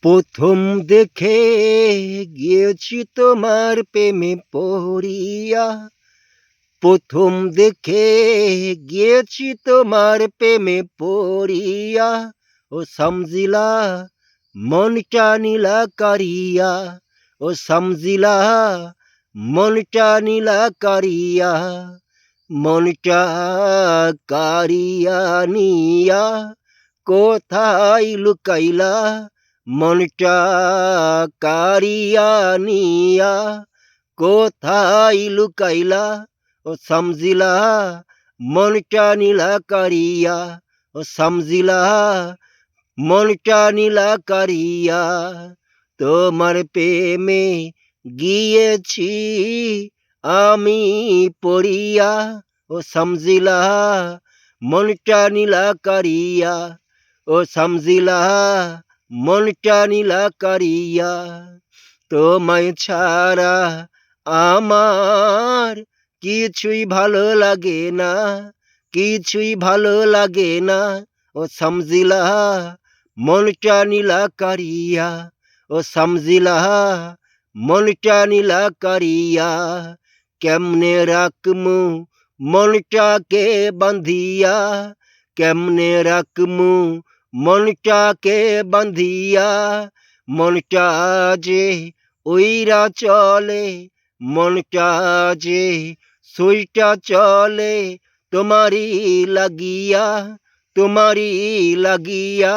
প্রথম দেখে গিয়েছি তোমার প্রেমে পড়িয়া, প্রথম দেখে গিয়েছি তোমার প্রেমে পড়িয়া। ও সমজিলা মনটা নীলা কারিয়া, ও সমজিলা মনটা নীলা কারিয়া, মনটা কারিয়া নিয়া কোথায় লুকাইলা, মনটা কারিয়া নিয়া কোথায় লুকাইলা। ও সমজিলা মনটা নীলা কারিয়া, ও সমজিলা মনটা নীলা কারিয়া। তোমার প্রেমে গিয়েছি আমি পড়িয়া, ও সমজিলা মনটা নীলা কারিয়া, ও সমজিলা মনটা নীলা কারিয়া। তোমায় ছাড়া আমার কিছুই ভালো লাগে না, কিছুই ভালো লাগে না। ও সমজিলা মনটা নীলা কারিয়া, ও সমজিলা মনটা নীলা কারিয়া। কেমনে রাখমু মনটাকে বাঁধিয়া, কেমনে রাখমু মনটাকে বাঁধিয়া। মনটা যে উইরা চলে, মনটা যে সুইটা চলে তোমারই লাগিয়া, তোমারই লাগিয়া।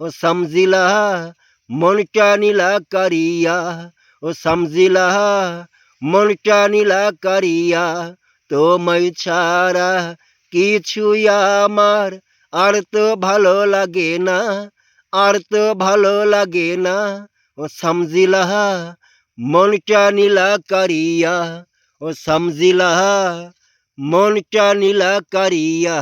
ও সমজিলা মনটা নীলা কারিয়া, ও সমজিলা মনটা নীলা কারিয়া। তোমায় ছাড়া কিছুই আমার আর তো ভালো লাগে না, আর তো ভালো লাগে না। ও সমজিলা মনটা নীলা কারিয়া, ও সমজিলা মনটা নীলা কারিয়া।